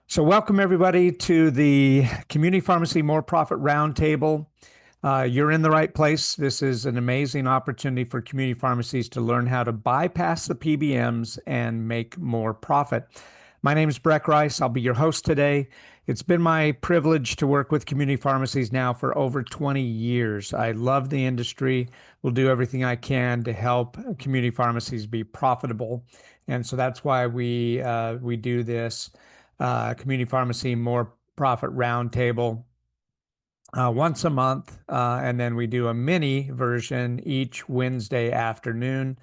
So welcome everybody to the Community Pharmacy More Profit Roundtable. You're in the right place. This is an amazing opportunity for community pharmacies to learn how to bypass the PBMs and make more profit. My name is Breck Rice. I'll be your host today. It's been my privilege to work with community pharmacies now for over 20 years. I love the industry. Will do everything I can to help community pharmacies be profitable. And so that's why we do this Community Pharmacy More Profit Roundtable once a month. And then we do a mini version each Wednesday afternoon.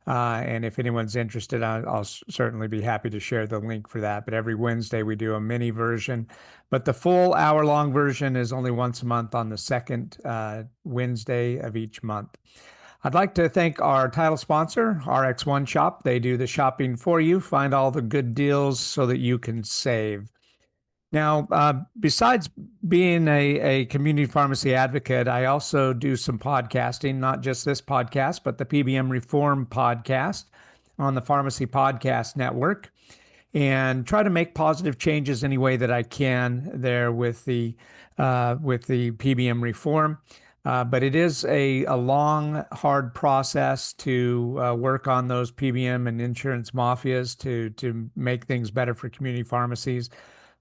And if anyone's interested, I'll certainly be happy to share the link for that. But every Wednesday we do a mini version. But the full hour-long version is only once a month on the second Wednesday of each month. I'd like to thank our title sponsor, RX OneShop. They do the shopping for you, find all the good deals so that you can save. Now, besides being a community pharmacy advocate, I also do some podcasting, not just this podcast, but the PBM Reform podcast on the Pharmacy Podcast Network, and try to make positive changes any way that I can there with the PBM reform. But it is a long, hard process to work on those PBM and insurance mafias to make things better for community pharmacies.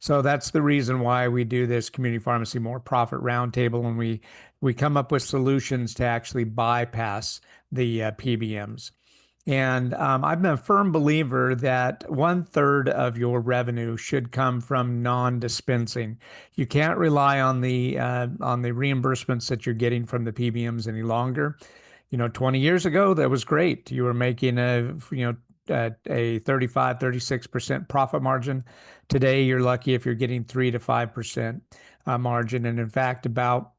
So that's the reason why we do this Community Pharmacy More Profit Roundtable, and we come up with solutions to actually bypass the PBMs. And I'm a firm believer that 1/3 of your revenue should come from non-dispensing. You can't rely on the reimbursements that you're getting from the PBMs any longer. 20 years ago, that was great. You were making a 35, 36% profit margin. Today, you're lucky if you're getting 3 to 5% margin. And in fact, about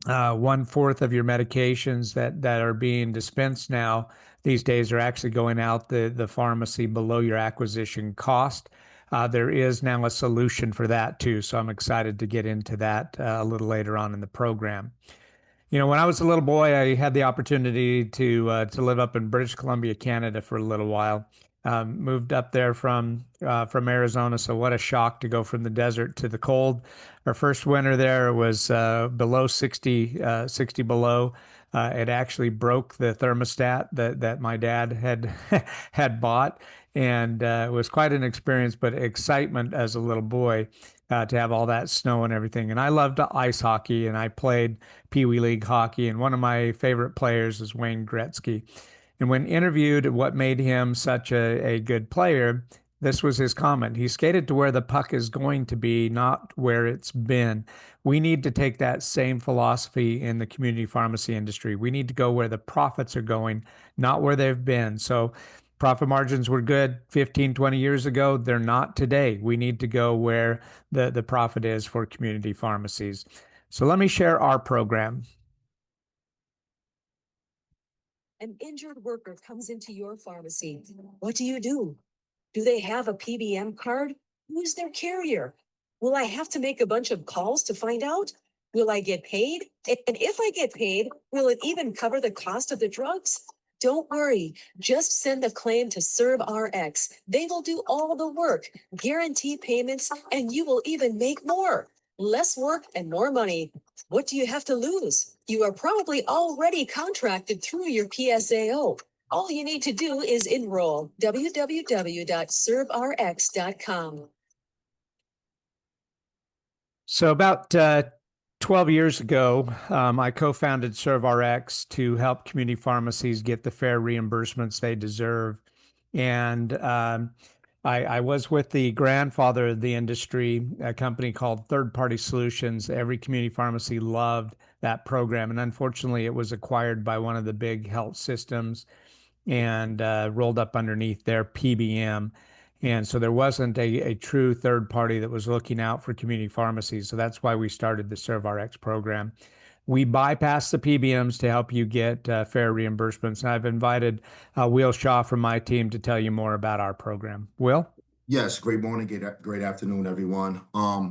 1/4 of your medications that are being dispensed now these days are actually going out the pharmacy below your acquisition cost. There is now a solution for that too, so I'm excited to get into that a little later on in the program. When I was a little boy, I had the opportunity to live up in British Columbia, Canada, for a little while. Moved up there from Arizona, so what a shock to go from the desert to the cold. Our first winter there was below 60 below. It actually broke the thermostat that my dad had bought, and it was quite an experience, but excitement as a little boy to have all that snow and everything. And I loved ice hockey, and I played Pee Wee League hockey, and one of my favorite players is Wayne Gretzky. And when interviewed what made him such a good player, this was his comment. He skated to where the puck is going to be, not where it's been. We need to take that same philosophy in the community pharmacy industry. We need to go where the profits are going, not where they've been. So profit margins were good 15, 20 years ago. They're not today. We need to go where the profit is for community pharmacies. So let me share our program. An injured worker comes into your pharmacy. What do? Do they have a PBM card? Who is their carrier? Will I have to make a bunch of calls to find out? Will I get paid? And if I get paid, will it even cover the cost of the drugs? Don't worry, just send the claim to ServRx. They will do all the work, guarantee payments, and you will even make more. Less work and more money. What do you have to lose? You are probably already contracted through your PSAO. All you need to do is enroll. www.servrx.com. So about 12 years ago, I co-founded ServRx to help community pharmacies get the fair reimbursements they deserve. And I was with the grandfather of the industry, a company called Third Party Solutions. Every community pharmacy loved that program. And unfortunately, it was acquired by one of the big health systems and rolled up underneath their PBM. And so there wasn't a true third party that was looking out for community pharmacies. So that's why we started the ServRx program. We bypass the PBMs to help you get fair reimbursements. And I've invited wshaw from my team to tell you more about our program. Will? Yes, great morning, great afternoon, everyone.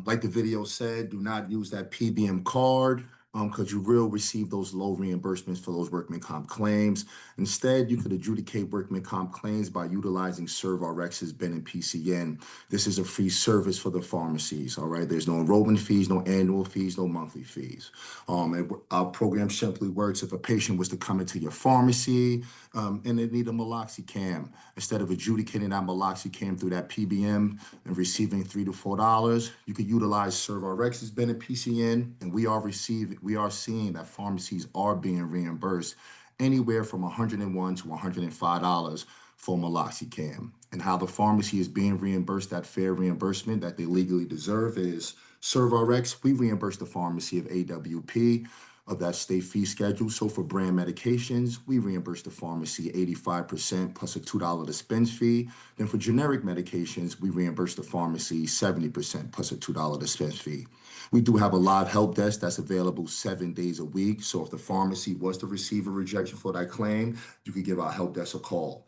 Like the video said, do not use that PBM card. because you will receive those low reimbursements for those workman comp claims. Instead, you could adjudicate workman comp claims by utilizing ServRx's bin and PCN. This is a free service for the pharmacies, all right? There's no enrollment fees, no annual fees, no monthly fees. Our program simply works if a patient was to come into your pharmacy and they need a meloxicam. Instead of adjudicating that meloxicam through that PBM and receiving $3 to $4, you could utilize ServRx's bin and PCN, and we are seeing that pharmacies are being reimbursed anywhere from $101 to $105 for meloxicam. And how the pharmacy is being reimbursed that fair reimbursement that they legally deserve is ServRx, we reimburse the pharmacy of AWP of that state fee schedule. So for brand medications, we reimburse the pharmacy 85% plus a $2 dispense fee. Then for generic medications, we reimburse the pharmacy 70% plus a $2 dispense fee. We do have a live help desk that's available 7 days a week. So if the pharmacy was to receive a rejection for that claim, you could give our help desk a call.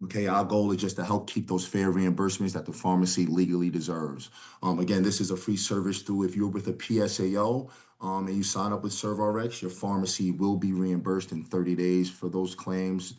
Okay, our goal is just to help keep those fair reimbursements that the pharmacy legally deserves. Again, this is a free service through if you're with a PSAO and you sign up with ServRx, your pharmacy will be reimbursed in 30 days for those claims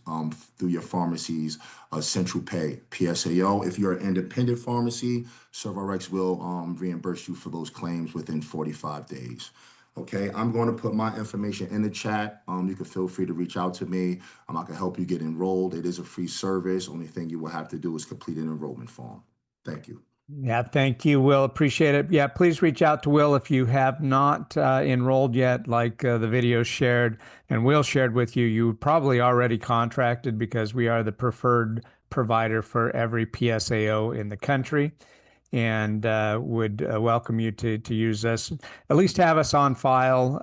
through your pharmacy's central pay PSAO. If you're an independent pharmacy, ServRx will reimburse you for those claims within 45 days. Okay, I'm going to put my information in the chat. You can feel free to reach out to me. I can help you get enrolled. It is a free service. Only thing you will have to do is complete an enrollment form. Thank you. Yeah, thank you, Will. Appreciate it. Yeah, please reach out to Will if you have not enrolled yet, like the video shared and Will shared with you. You probably already contracted because we are the preferred provider for every PSAO in the country, and would welcome you to use us. At least have us on file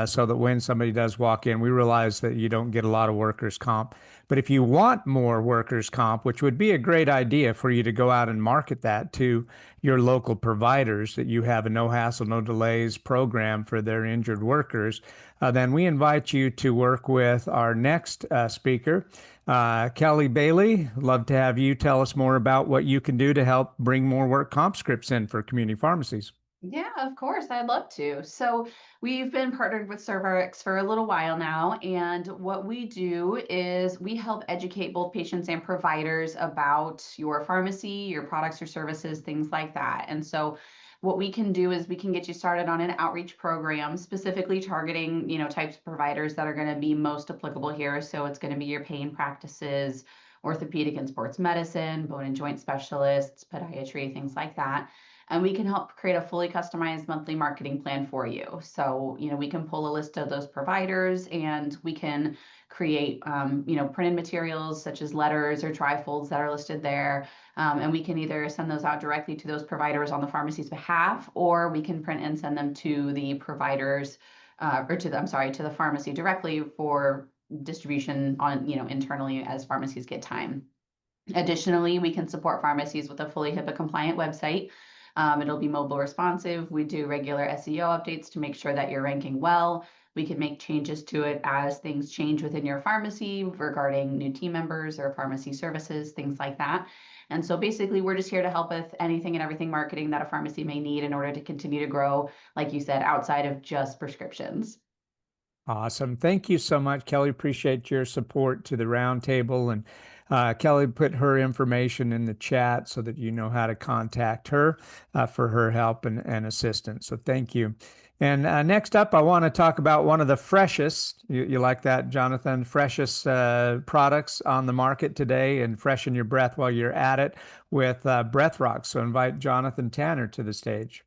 so that when somebody does walk in, we realize that you don't get a lot of workers' comp. But if you want more workers' comp, which would be a great idea for you to go out and market that to your local providers, that you have a no hassle, no delays program for their injured workers, then we invite you to work with our next speaker, Kelly Bailey. Love to have you tell us more about what you can do to help bring more work comp scripts in for community pharmacies. Yeah, of course. I'd love to. So we've been partnered with ServRx for a little while now. And what we do is we help educate both patients and providers about your pharmacy, your products or services, things like that. And so what we can do is we can get you started on an outreach program specifically targeting, types of providers that are going to be most applicable here. So it's going to be your pain practices, orthopedic and sports medicine, bone and joint specialists, podiatry, things like that. And we can help create a fully customized monthly marketing plan for you. So, we can pull a list of those providers and we can create, printed materials such as letters or trifolds that are listed there. And we can either send those out directly to those providers on the pharmacy's behalf, or we can print and send them to the providers to the pharmacy directly for distribution on, internally as pharmacies get time. Additionally, we can support pharmacies with a fully HIPAA compliant website. It'll be mobile responsive. We do regular SEO updates to make sure that you're ranking well. We can make changes to it as things change within your pharmacy regarding new team members or pharmacy services, things like that. And so basically, we're just here to help with anything and everything marketing that a pharmacy may need in order to continue to grow, like you said, outside of just prescriptions. Awesome. Thank you so much, Kelly. Appreciate your support to the Roundtable. And Kelly put her information in the chat so that you know how to contact her for her help and assistance. So thank you. And next up, I want to talk about one of the freshest, you like that, Jonathan, freshest products on the market today, and freshen your breath while you're at it with BreathRox. So invite Jonathan Tanner to the stage.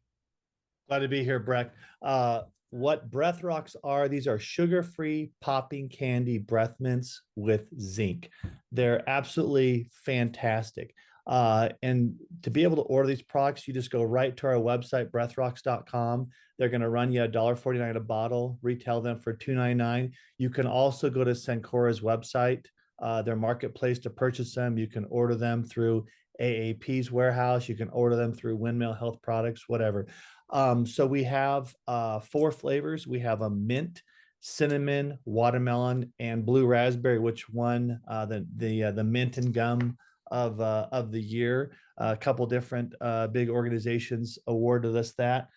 Glad to be here, Breck. What BreathRox are, these are sugar-free popping candy breath mints with zinc. They're absolutely fantastic. And to be able to order these products, you just go right to our website, breathrox.com. They're going to run you $1.49 a bottle, retail them for $2.99. You can also go to Cencora's website, their marketplace, to purchase them. You can order them through AAP's warehouse. You can order them through Windmill Health Products, whatever. So we have 4 flavors. We have a mint, cinnamon, watermelon, and blue raspberry, which won the mint and gum of the year. A couple different big organizations awarded us that.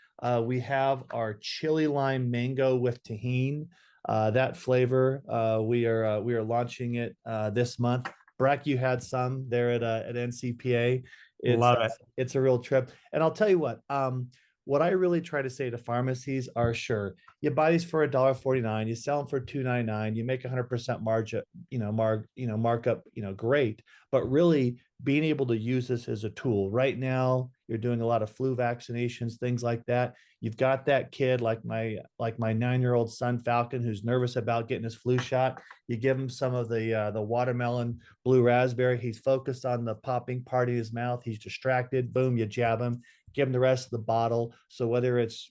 We have our chili lime mango with tahini. That flavor, we are launching it this month. Breck, you had some there at NCPA. Love it. It's a real trip. And I'll tell you what I really try to say to pharmacies are, sure, you buy these for $1.49, you sell them for $2.99, you make 100% margin, markup, great. But really being able to use this as a tool. Right now, you're doing a lot of flu vaccinations, things like that. You've got that kid like my 9-year-old son Falcon, who's nervous about getting his flu shot. You give him some of the watermelon blue raspberry. He's focused on the popping part of his mouth. He's distracted. Boom, you jab him. Give them the rest of the bottle. So whether it's,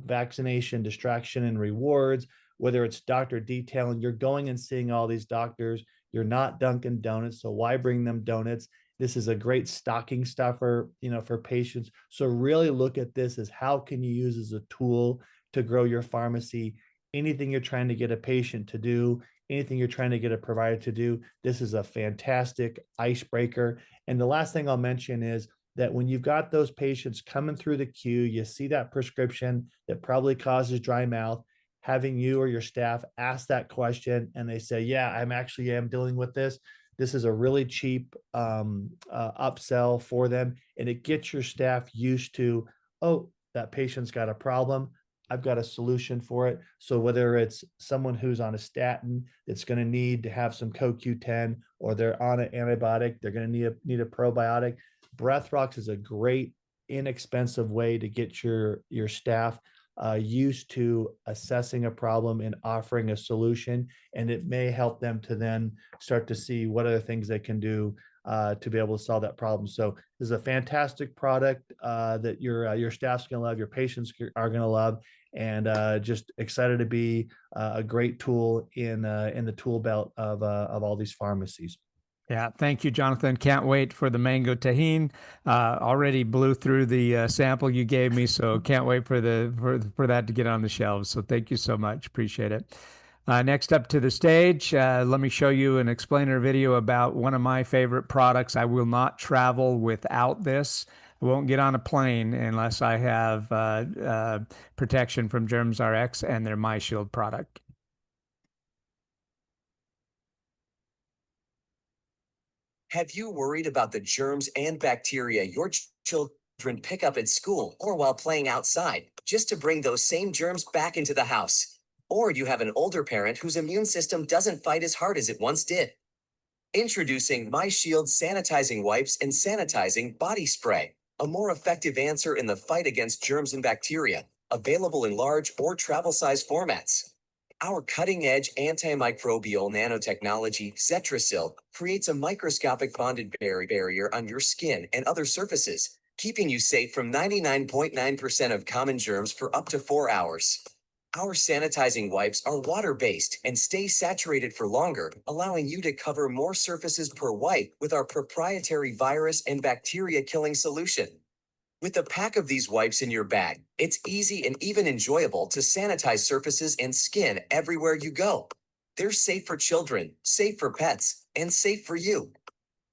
vaccination, distraction, and rewards, whether it's doctor detailing, you're going and seeing all these doctors. You're not Dunkin' Donuts, so why bring them donuts? This is a great stocking stuffer, for patients. So really look at this as how can you use as a tool to grow your pharmacy. Anything you're trying to get a patient to do, anything you're trying to get a provider to do, this is a fantastic icebreaker. And the last thing I'll mention is that when you've got those patients coming through the queue, you see that prescription that probably causes dry mouth, having you or your staff ask that question and they say, yeah, I'm dealing with this. This is a really cheap upsell for them. And it gets your staff used to, oh, that patient's got a problem. I've got a solution for it. So whether it's someone who's on a statin that's going to need to have some CoQ10, or they're on an antibiotic, they're going to need a probiotic, BreathRx is a great, inexpensive way to get your staff used to assessing a problem and offering a solution. And it may help them to then start to see what other things they can do to be able to solve that problem. So this is a fantastic product that your staff's going to love, your patients are going to love, and just excited to be a great tool in the tool belt of all these pharmacies. Yeah, thank you, Jonathan. Can't wait for the mango tahini. Already blew through the sample you gave me, so can't wait for that to get on the shelves. So thank you so much. Appreciate it. Next up to the stage, let me show you an explainer video about one of my favorite products. I will not travel without this. I won't get on a plane unless I have protection from GermsRx and their myshield product. Have you worried about the germs and bacteria your children pick up at school or while playing outside, just to bring those same germs back into the house? Or you have an older parent whose immune system doesn't fight as hard as it once did? Introducing myshield sanitizing wipes and sanitizing body spray, a more effective answer in the fight against germs and bacteria, available in large or travel size formats. Our cutting-edge antimicrobial nanotechnology, Zetrasil, creates a microscopic bonded barrier on your skin and other surfaces, keeping you safe from 99.9% of common germs for up to 4 hours. Our sanitizing wipes are water-based and stay saturated for longer, allowing you to cover more surfaces per wipe with our proprietary virus and bacteria-killing solution. With a pack of these wipes in your bag, it's easy and even enjoyable to sanitize surfaces and skin everywhere you go. They're safe for children, safe for pets, and safe for you.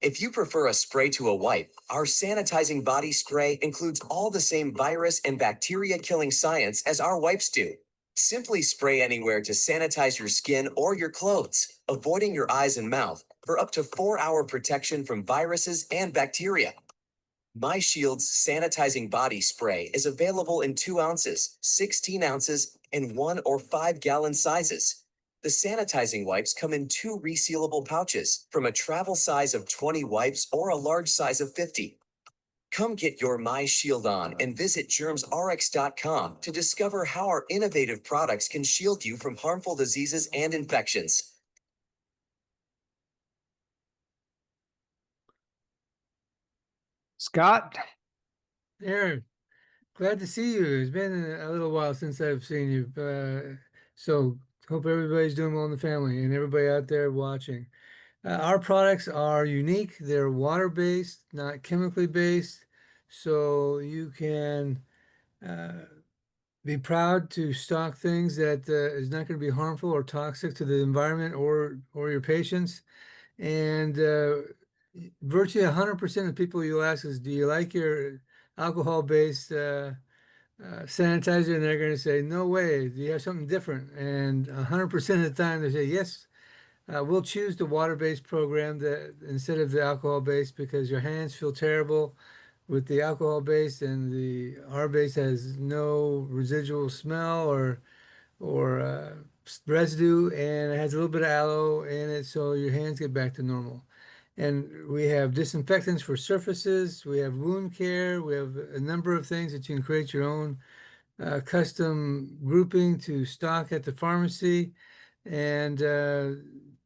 If you prefer a spray to a wipe, our sanitizing body spray includes all the same virus and bacteria-killing science as our wipes do. Simply spray anywhere to sanitize your skin or your clothes, avoiding your eyes and mouth, for up to 4-hour protection from viruses and bacteria. MyShield's sanitizing body spray is available in 2 ounces, 16 ounces, and 1 or 5 gallon sizes. The sanitizing wipes come in 2 resealable pouches, from a travel size of 20 wipes or a large size of 50. Come get your MyShield on and visit GermsRx.com to discover how our innovative products can shield you from harmful diseases and infections. Scott? Aaron, glad to see you. It's been a little while since I've seen you. So hope everybody's doing well in the family and everybody out there watching. Our products are unique. They're water-based, not chemically based. So you can be proud to stock things that is not going to be harmful or toxic to the environment or your patients. And virtually 100% of people you'll ask is, do you like your alcohol-based sanitizer, and they're going to say, no way, do you have something different? And 100% of the time they say, yes, we'll choose the water-based program that instead of the alcohol-based because your hands feel terrible with the alcohol-based, and the R-based has no residual smell or residue, and it has a little bit of aloe in it, so your hands get back to normal. And we have disinfectants for surfaces, we have wound care, we have a number of things that you can create your own custom grouping to stock at the pharmacy. And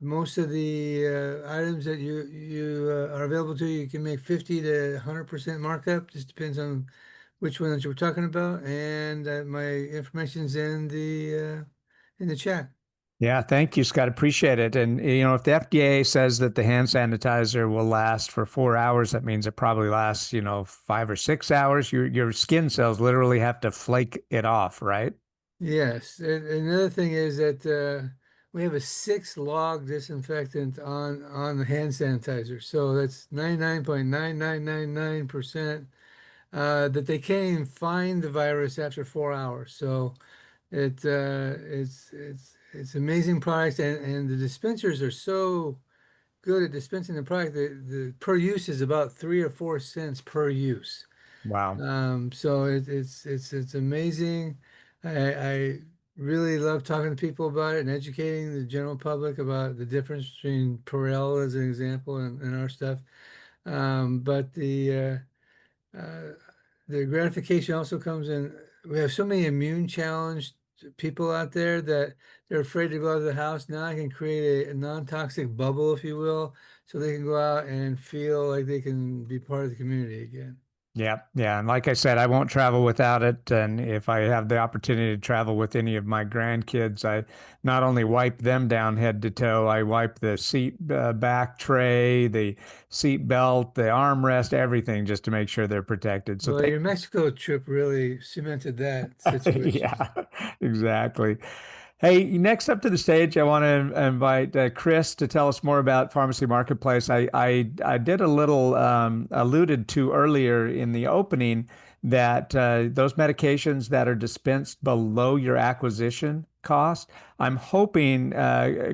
most of the items that you are available to, you can make 50 to 100% markup. Just depends on which one that you were talking about. And my information's in the chat. Yeah, thank you, Scott. Appreciate it. And if the FDA says that the hand sanitizer will last for 4 hours, that means it probably lasts, 5 or 6 hours. Your skin cells literally have to flake it off, right? Yes. And another thing is that we have a 6 log disinfectant on the hand sanitizer. So that's 99.9999% that they can't even find the virus after 4 hours. So it's amazing products, and the dispensers are so good at dispensing the product. The per use is about 3 or 4 cents per use. Wow. So it's amazing. I really love talking to people about it and educating the general public about the difference between Perel as an example and our stuff. But uh, the gratification also comes in. We have so many immune challenged people out there that they're afraid to go out of the house. Now I can create a non-toxic bubble, if you will, so they can go out and feel like they can be part of the community again. Yeah, yeah. And like I said, I won't travel without it. And if I have the opportunity to travel with any of my grandkids, I not only wipe them down head to toe, I wipe the seat back tray, the seat belt, the armrest, everything just to make sure they're protected. So Well, thank your Mexico trip really cemented that situation. yeah, exactly. Hey, next up to the stage, I want to invite Chris to tell us more about Pharmacy Marketplace. I did a little alluded to earlier in the opening that those medications that are dispensed below your acquisition cost, I'm hoping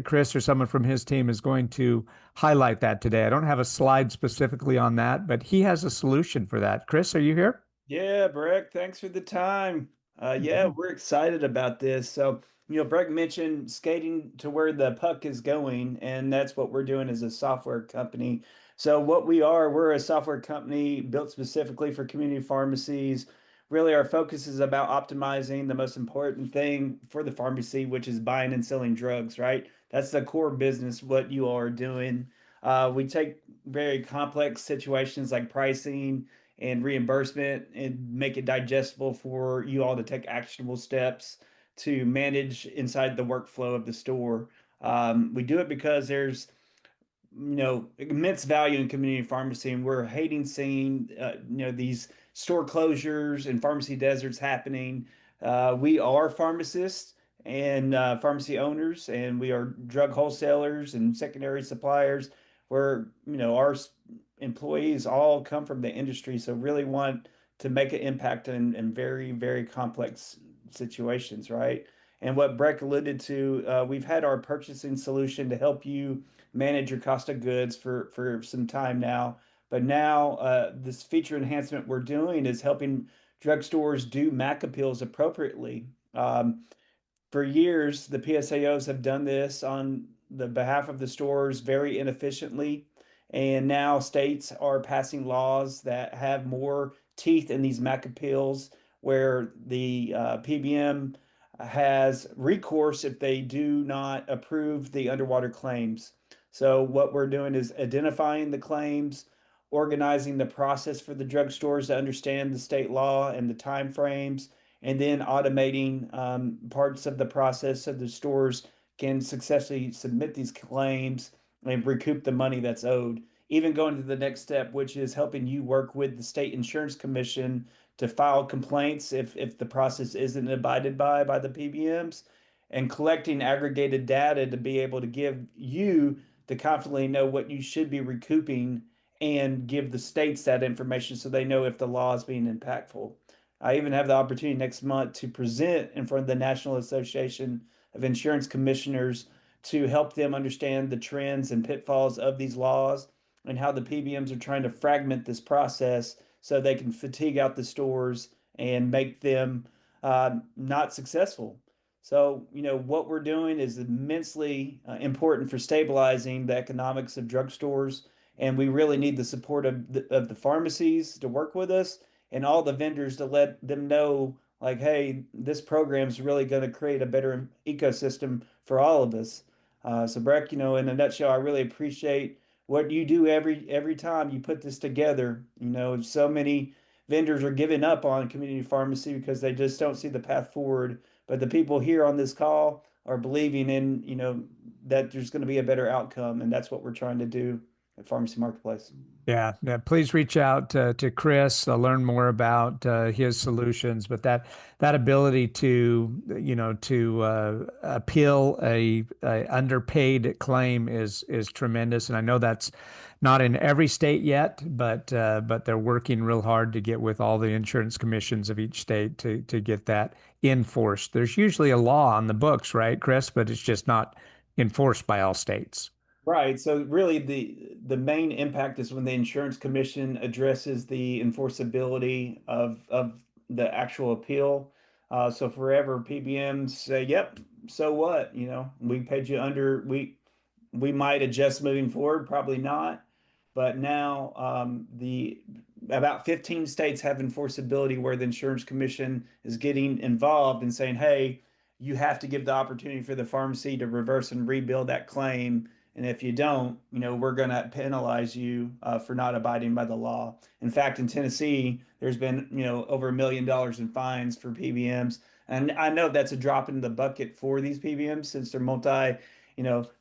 Chris or someone from his team is going to highlight that today. I don't have a slide specifically on that, but he has a solution for that. Chris, are you here? Yeah, Breck, thanks for the time. Yeah, we're excited about this. So, Breck mentioned skating to where the puck is going, and that's what we're doing as a software company. So, what we're a software company built specifically for community pharmacies. Really, our focus is about optimizing the most important thing for the pharmacy, which is buying and selling drugs, right? That's the core business, what you are doing. We take very complex situations like pricing and reimbursement and make it digestible for you all to take actionable steps to manage inside the workflow of the store. We do it because there's immense value in community pharmacy, and we're hating seeing these store closures and pharmacy deserts happening. We are pharmacists and pharmacy owners, and we are drug wholesalers and secondary suppliers where our employees all come from the industry, so really want to make an impact in very, very complex situations, right? And what Breck alluded to, we've had our purchasing solution to help you manage your cost of goods for some time now. But now this feature enhancement we're doing is helping drugstores do MAC appeals appropriately. For years, the PSAOs have done this on the behalf of the stores very inefficiently. And now states are passing laws that have more teeth in these MAC appeals, where the PBM has recourse if they do not approve the underwater claims. So, what we're doing is identifying the claims, organizing the process for the drugstores to understand the state law and the time frames, and then automating parts of the process so the stores can successfully submit these claims and recoup the money that's owed. Even going to the next step, which is helping you work with the state insurance commission to file complaints if the process isn't abided by the PBMs, and collecting aggregated data to be able to give you to confidently know what you should be recouping and give the states that information so they know if the law is being impactful. I even have the opportunity next month to present in front of the National Association of Insurance Commissioners to help them understand the trends and pitfalls of these laws and how the PBMs are trying to fragment this process so they can fatigue out the stores and make them not successful. So, what we're doing is immensely important for stabilizing the economics of drugstores, and we really need the support of the pharmacies to work with us and all the vendors to let them know, like, hey, this program is really going to create a better ecosystem for all of us. So, Breck, in a nutshell, I really appreciate what you do every time you put this together. So many vendors are giving up on community pharmacy because they just don't see the path forward. But the people here on this call are believing in, that there's going to be a better outcome, and that's what we're trying to do at Pharmacy Marketplace. Yeah, please reach out to Chris, learn more about his solutions. But that ability to appeal a underpaid claim is tremendous, and I know that's not in every state yet, but they're working real hard to get with all the insurance commissions of each state to get that enforced. There's usually a law on the books, right, Chris? But it's just not enforced by all states. Right. So really the main impact is when the insurance commission addresses the enforceability of the actual appeal. So forever PBMs say, yep, so what? We paid you under, we might adjust moving forward, probably not. But now the about 15 states have enforceability where the insurance commission is getting involved and saying, hey, you have to give the opportunity for the pharmacy to reverse and rebuild that claim. And if you don't, we're going to penalize you for not abiding by the law. In fact, in Tennessee, there's been, over $1 million in fines for PBMs. And I know that's a drop in the bucket for these PBMs since they're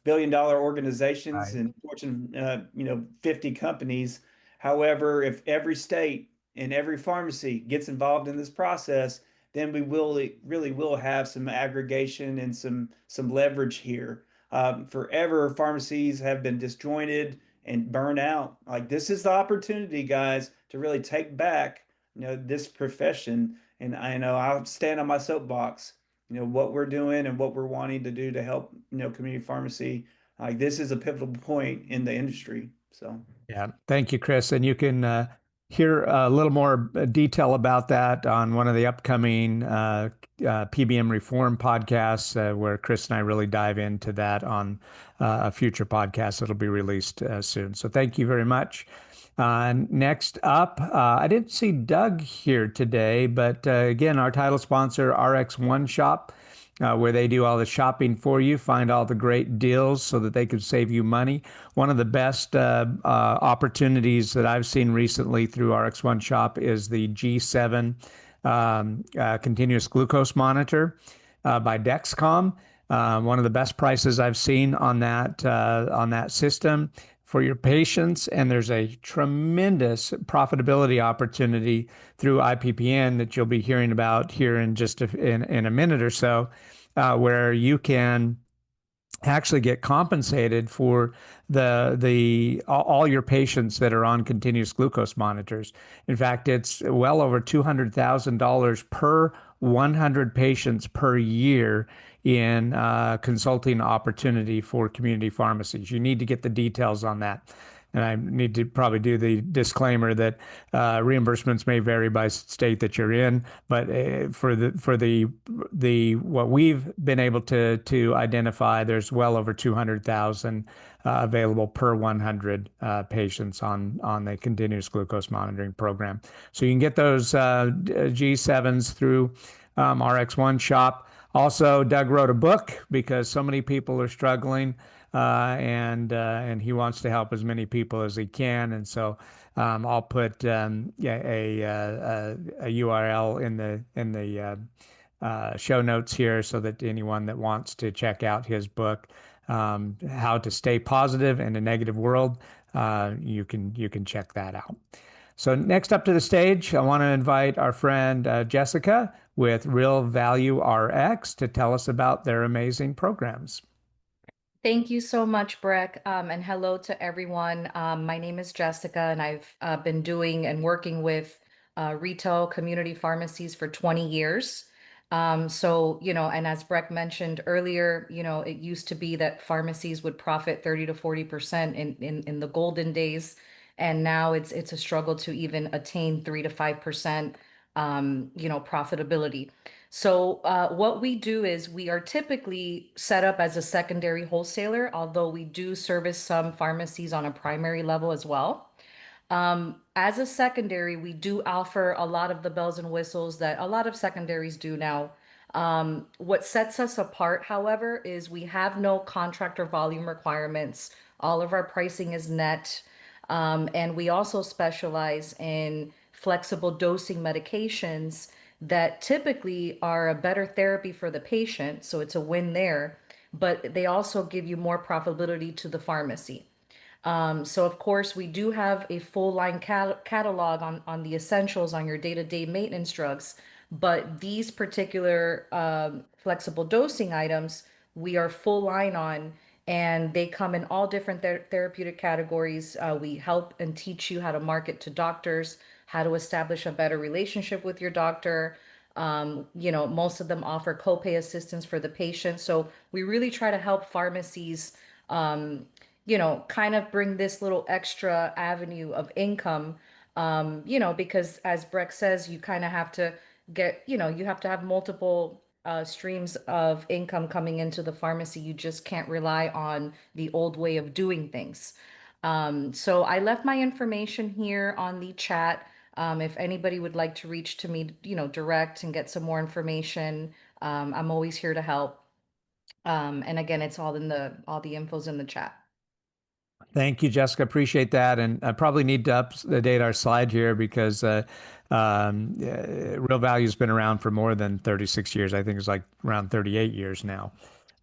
billion-dollar organizations Right. and Fortune, 50 companies. However, if every state and every pharmacy gets involved in this process, then we really will have some aggregation and some leverage here. Forever, pharmacies have been disjointed and burned out. Like, this is the opportunity, guys, to really take back, this profession. And I know I'll stand on my soapbox. What we're doing and what we're wanting to do to help, community pharmacy. Like, this is a pivotal point in the industry. So. Yeah, thank you, Chris. And you can hear a little more detail about that on one of the upcoming PBM reform podcasts, where Chris and I really dive into that on a future podcast that'll be released soon. So thank you very much. Next up, I didn't see Doug here today, but again, our title sponsor, RX OneShop, where they do all the shopping for you, find all the great deals so that they can save you money. One of the best opportunities that I've seen recently through RX OneShop is the G7 continuous glucose monitor by Dexcom. One of the best prices I've seen on that system for your patients, and there's a tremendous profitability opportunity through IPPN that you'll be hearing about here in just in a minute or so, where you can actually get compensated for all your patients that are on continuous glucose monitors. In fact, it's well over $200,000 per 100 patients per year in consulting opportunity for community pharmacies. You need to get the details on that. And I need to probably do the disclaimer that reimbursements may vary by state that you're in, but for the what we've been able to identify, there's well over 200,000 available per 100 patients on the continuous glucose monitoring program. So you can get those G7s through RX OneShop. Also, Doug wrote a book because so many people are struggling, and he wants to help as many people as he can. And so I'll put a URL in the show notes here so that anyone that wants to check out his book, How to Stay Positive in a Negative World, you can check that out. So next up to the stage, I want to invite our friend Jessica with Real Value RX to tell us about their amazing programs. Thank you so much, Breck, and hello to everyone. My name is Jessica, and I've been doing and working with retail community pharmacies for 20 years. So, and as Breck mentioned earlier, it used to be that pharmacies would profit 30 to 40% in the golden days. And now it's a struggle to even attain 3 to 5%, profitability. So what we do is we are typically set up as a secondary wholesaler, although we do service some pharmacies on a primary level as well. As a secondary, we do offer a lot of the bells and whistles that a lot of secondaries do now. What sets us apart, however, is we have no contract or volume requirements. All of our pricing is net. And we also specialize in flexible dosing medications that typically are a better therapy for the patient. So it's a win there, but they also give you more profitability to the pharmacy. So of course, we do have a full line catalog on the essentials on your day-to-day maintenance drugs, but these particular flexible dosing items, we are full line on, and they come in all different therapeutic categories. We help and teach you how to market to doctors, how to establish a better relationship with your doctor. Most of them offer copay assistance for the patient. So we really try to help pharmacies kind of bring this little extra avenue of income, because as Breck says, you kind of have to you have to have multiple streams of income coming into the pharmacy. You just can't rely on the old way of doing things. So I left my information here on the chat. If anybody would like to reach to me, direct and get some more information, I'm always here to help. And again, it's all the info's in the chat. Thank you, Jessica. Appreciate that. And I probably need to update our slide here because Real Value's been around for more than 36 years. I think it's like around 38 years now.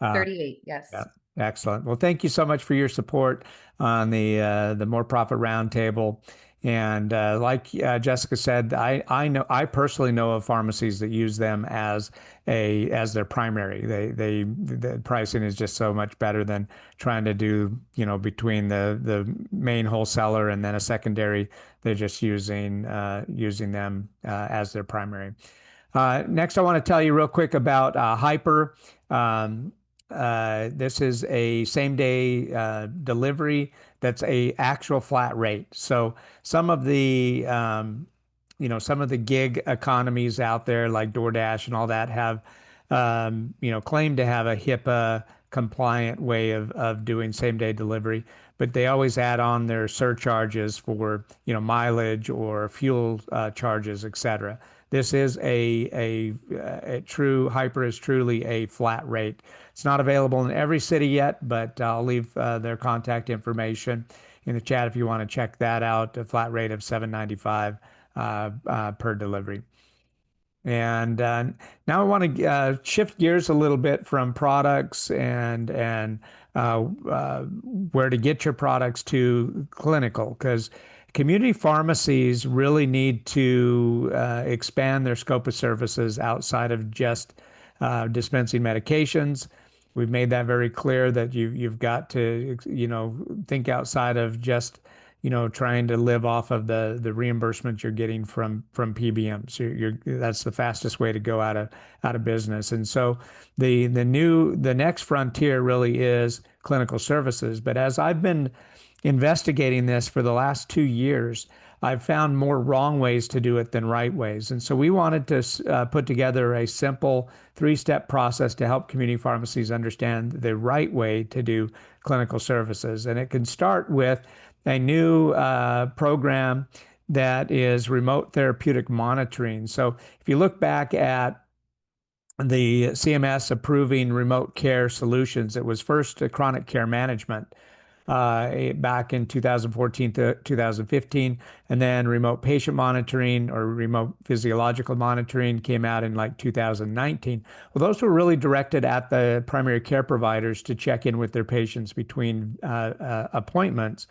38, yes. Yeah, excellent. Well, thank you so much for your support on the More Profit Roundtable. And like Jessica said, I personally know of pharmacies that use them as their primary. The pricing is just so much better than trying to do between the main wholesaler and then a secondary. They're just using them as their primary. Next, I want to tell you real quick about Hypr. This is a same-day delivery that's a actual flat rate. So some of the gig economies out there like DoorDash and all that have claim to have a HIPAA compliant way of doing same-day delivery, but they always add on their surcharges for mileage or fuel charges, etc. This is a true Hypr is truly a flat rate. It's not available in every city yet, but I'll leave their contact information in the chat if you want to check that out. A flat rate of $7.95 per delivery. And now I want to shift gears a little bit from products and where to get your products to clinical, because community pharmacies really need to expand their scope of services outside of just dispensing medications. We've made that very clear that you've got to think outside of just trying to live off of the reimbursement you're getting from PBMs. That's the fastest way to go out of business. And so the next frontier really is clinical services. But as I've been investigating this for the last 2 years, I've found more wrong ways to do it than right ways. And so we wanted to put together a simple 3-step process to help community pharmacies understand the right way to do clinical services. And it can start with a new program that is remote therapeutic monitoring. So if you look back at the CMS approving remote care solutions, it was first chronic care management back in 2014 to 2015, and then remote patient monitoring or remote physiological monitoring came out in like 2019. Well, those were really directed at the primary care providers to check in with their patients between appointments.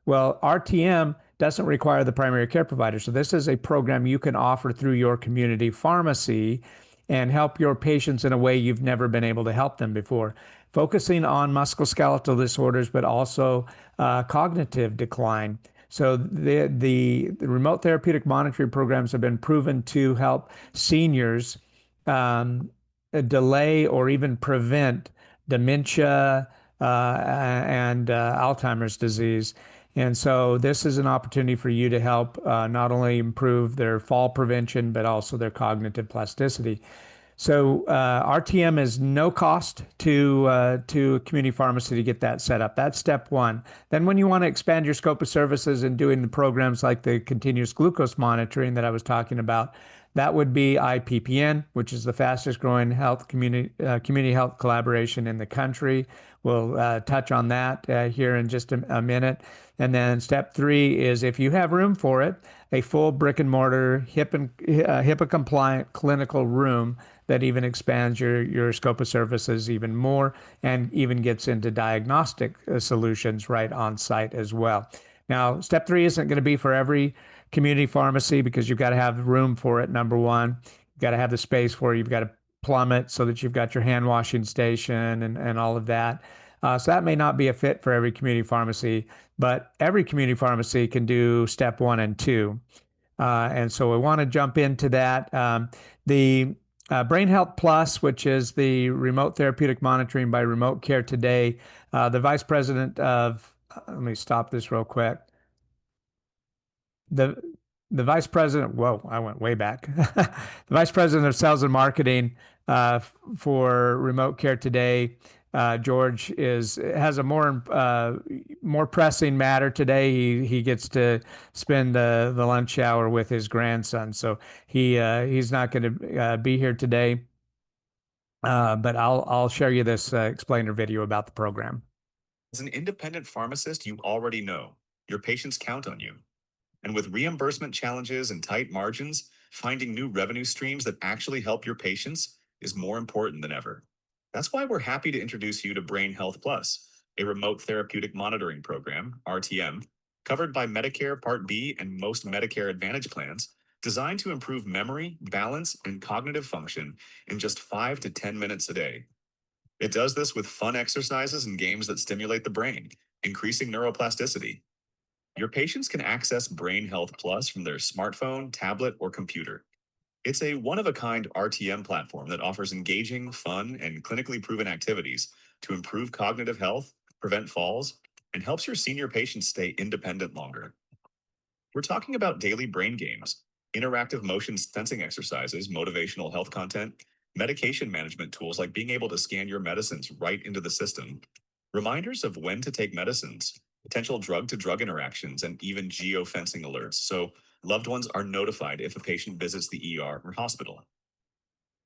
Well, RTM doesn't require the primary care provider. So this is a program you can offer through your community pharmacy and help your patients in a way you've never been able to help them before, focusing on musculoskeletal disorders, but also cognitive decline. So the remote therapeutic monitoring programs have been proven to help seniors delay or even prevent dementia and Alzheimer's disease. And so this is an opportunity for you to help not only improve their fall prevention, but also their cognitive plasticity. So RTM is no cost to a community pharmacy to get that set up. That's step one. Then when you want to expand your scope of services and doing the programs like the continuous glucose monitoring that I was talking about, that would be IPPN, which is the fastest growing health community health collaboration in the country. We'll touch on that here in just a minute. And then step three is, if you have room for it, a full brick and mortar HIPAA compliant clinical room that even expands your scope of services even more and even gets into diagnostic solutions right on site as well. Now, step three isn't going to be for every community pharmacy because you've got to have room for it, number one. You've got to have the space for it. You've got to plumb it so that you've got your hand washing station and all of that. So that may not be a fit for every community pharmacy, but every community pharmacy can do step one and two. And so we want to jump into that. The Brain Health Plus, which is the remote therapeutic monitoring by Remote Care Today, the vice president of, let me stop this real quick. The vice president, whoa, I went way back. The vice president of sales and marketing for Remote Care Today, George, has a more pressing matter today. He gets to spend the lunch hour with his grandson, so he's not going to be here today. But I'll share you this explainer video about the program. As an independent pharmacist, you already know your patients count on you. And with reimbursement challenges and tight margins, finding new revenue streams that actually help your patients is more important than ever. That's why we're happy to introduce you to Brain Health Plus, a remote therapeutic monitoring program, RTM, covered by Medicare Part B and most Medicare Advantage plans, designed to improve memory, balance, and cognitive function in just 5 to 10 minutes a day. It does this with fun exercises and games that stimulate the brain, increasing neuroplasticity. Your patients can access Brain Health Plus from their smartphone, tablet, or computer. It's a one-of-a-kind RTM platform that offers engaging, fun, and clinically proven activities to improve cognitive health, prevent falls, and helps your senior patients stay independent longer. We're talking about daily brain games, interactive motion sensing exercises, motivational health content, medication management tools like being able to scan your medicines right into the system, reminders of when to take medicines, potential drug-to-drug interactions, and even geofencing alerts, so loved ones are notified if a patient visits the ER or hospital.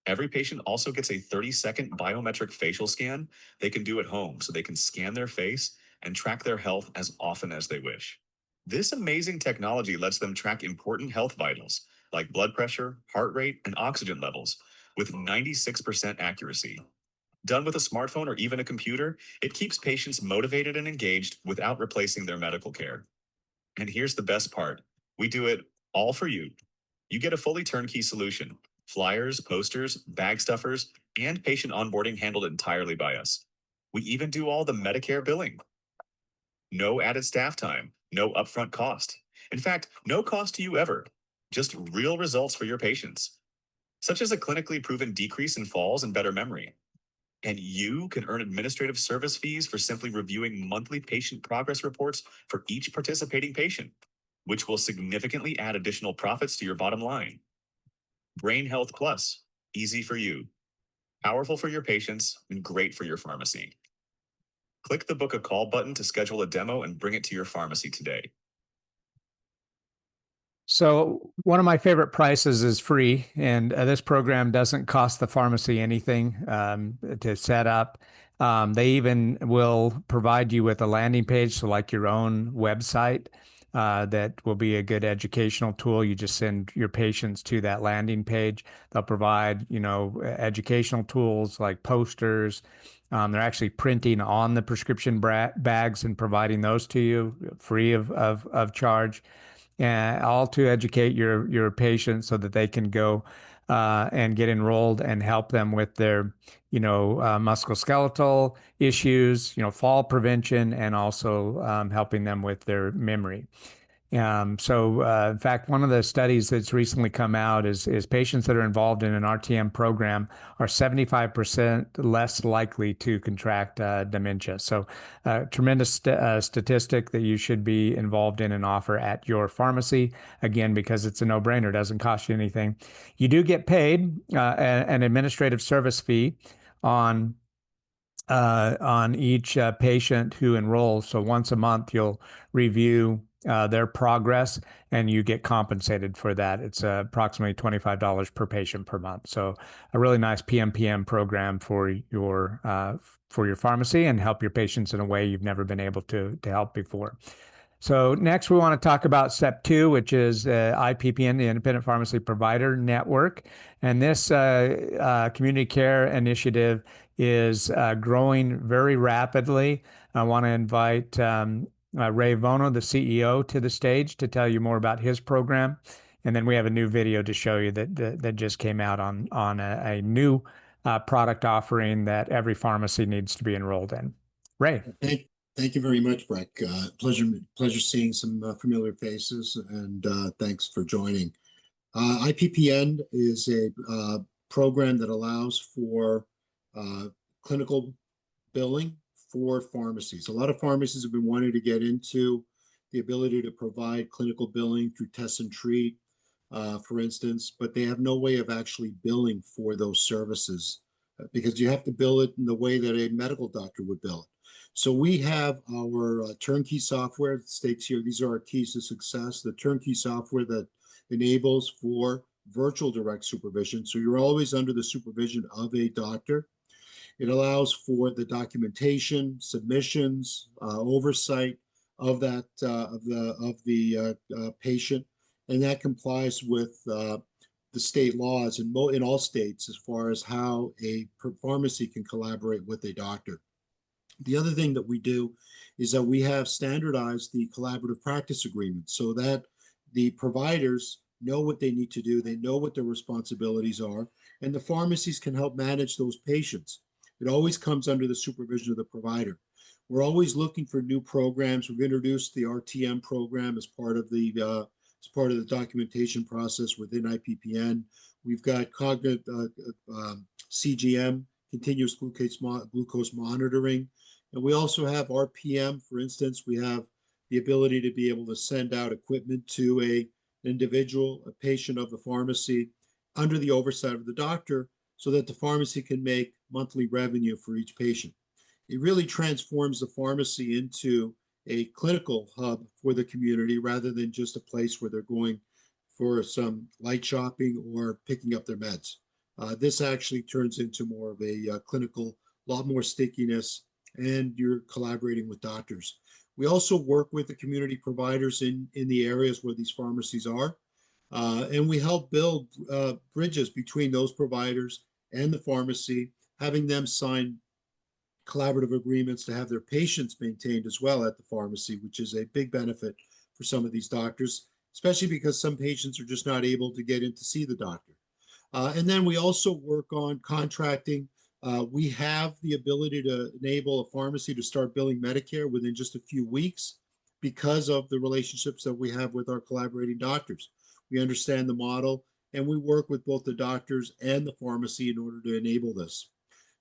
Every patient also gets a 30-second biometric facial scan they can do at home so they can scan their face and track their health as often as they wish. This amazing technology lets them track important health vitals like blood pressure, heart rate, and oxygen levels with 96% accuracy. Done with a smartphone or even a computer, it keeps patients motivated and engaged without replacing their medical care. And here's the best part. We do it all for you. You get a fully turnkey solution. Flyers, posters, bag stuffers, and patient onboarding handled entirely by us. We even do all the Medicare billing. No added staff time, no upfront cost. In fact, no cost to you ever. Just real results for your patients, such as a clinically proven decrease in falls and better memory. And you can earn administrative service fees for simply reviewing monthly patient progress reports for each participating patient, which will significantly add additional profits to your bottom line. Brain Health Plus, easy for you, powerful for your patients, and great for your pharmacy. Click the Book a Call button to schedule a demo and bring it to your pharmacy today. So one of my favorite prices is free, and this program doesn't cost the pharmacy anything to set up. They even will provide you with a landing page, so like your own website, that will be a good educational tool. You just send your patients to that landing page. They'll provide, educational tools like posters. They're actually printing on the prescription bags and providing those to you free of charge. All to educate your patients so that they can go and get enrolled and help them with their, musculoskeletal issues, fall prevention, and also helping them with their memory. In fact, one of the studies that's recently come out is patients that are involved in an RTM program are 75% less likely to contract dementia. So, tremendous statistic that you should be involved in and offer at your pharmacy. Again, because it's a no-brainer, doesn't cost you anything. You do get paid an administrative service fee on each patient who enrolls. So once a month, you'll review their progress and you get compensated for that. It's approximately $25 per patient per month. So a really nice PMPM program for your pharmacy and help your patients in a way you've never been able to help before. So next we want to talk about step 2, which is IPPN, the Independent Pharmacy Provider Network. And this community care initiative is growing very rapidly. I want to invite Ray Vono, the CEO, to the stage to tell you more about his program. And then we have a new video to show you that just came out on a new product offering that every pharmacy needs to be enrolled in. Ray. Thank you very much, Breck. Pleasure seeing some familiar faces, and thanks for joining. IPPN is a program that allows for clinical billing for pharmacies. A lot of pharmacies have been wanting to get into the ability to provide clinical billing through test and treat, for instance, but they have no way of actually billing for those services because you have to bill it in the way that a medical doctor would bill it. So we have our turnkey software that states here, these are our keys to success, the turnkey software that enables for virtual direct supervision. So you're always under the supervision of a doctor. It allows for the documentation, submissions, oversight of that of the patient, and that complies with the state laws in all states as far as how a pharmacy can collaborate with a doctor. The other thing that we do is that we have standardized the collaborative practice agreement so that the providers know what they need to do, they know what their responsibilities are, and the pharmacies can help manage those patients. It always comes under the supervision of the provider. We're always looking for new programs. We've introduced the RTM program as part of the documentation process within IPPN. We've got CGM, continuous glucose monitoring. And we also have RPM, for instance. We have the ability to be able to send out equipment to an individual, a patient of the pharmacy, under the oversight of the doctor, so that the pharmacy can make monthly revenue for each patient. It really transforms the pharmacy into a clinical hub for the community rather than just a place where they're going for some light shopping or picking up their meds. This actually turns into more of a clinical, lot more stickiness, and you're collaborating with doctors. We also work with the community providers in the areas where these pharmacies are, and we help build bridges between those providers and the pharmacy, having them sign collaborative agreements to have their patients maintained as well at the pharmacy, which is a big benefit for some of these doctors, especially because some patients are just not able to get in to see the doctor. And then we also work on contracting. We have the ability to enable a pharmacy to start billing Medicare within just a few weeks because of the relationships that we have with our collaborating doctors. We understand the model, and we work with both the doctors and the pharmacy in order to enable this.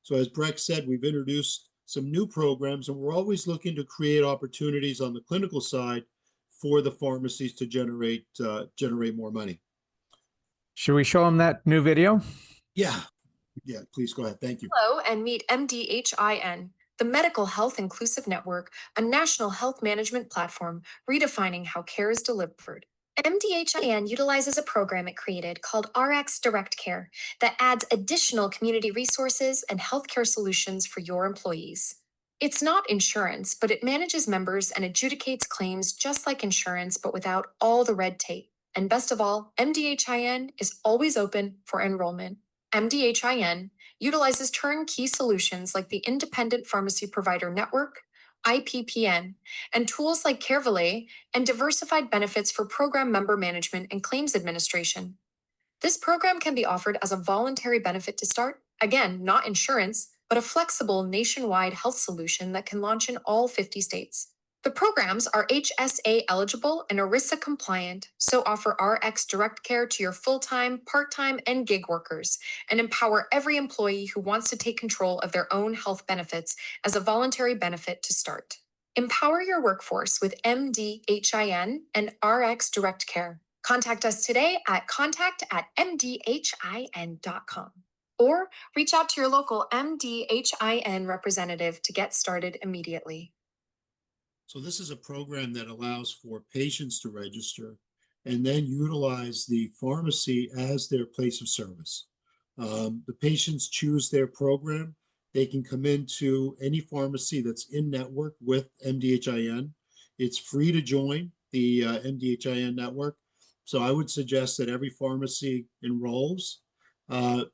So as Breck said, we've introduced some new programs, and we're always looking to create opportunities on the clinical side for the pharmacies to generate more money. Should we show them that new video? Yeah, please go ahead. Thank you. Hello, and meet MDHIN, the Medical Health Inclusive Network, a national health management platform redefining how care is delivered. MDHIN utilizes a program it created called RX Direct Care that adds additional community resources and healthcare solutions for your employees. It's not insurance, but it manages members and adjudicates claims just like insurance, but without all the red tape. And best of all, MDHIN is always open for enrollment. MDHIN utilizes turnkey solutions like the Independent Pharmacy Provider Network, IPPN, and tools like CareValet and diversified benefits for program member management and claims administration. This program can be offered as a voluntary benefit to start, again, not insurance, but a flexible nationwide health solution that can launch in all 50 states. The programs are HSA eligible and ERISA compliant, so offer RX direct care to your full-time, part-time, and gig workers, and empower every employee who wants to take control of their own health benefits as a voluntary benefit to start. Empower your workforce with MDHIN and RX direct care. Contact us today at contact@mdhin.com or reach out to your local MDHIN representative to get started immediately. So this is a program that allows for patients to register and then utilize the pharmacy as their place of service. The patients choose their program. They can come into any pharmacy that's in network with MDHIN. It's free to join the MDHIN network. So I would suggest that every pharmacy enrolls,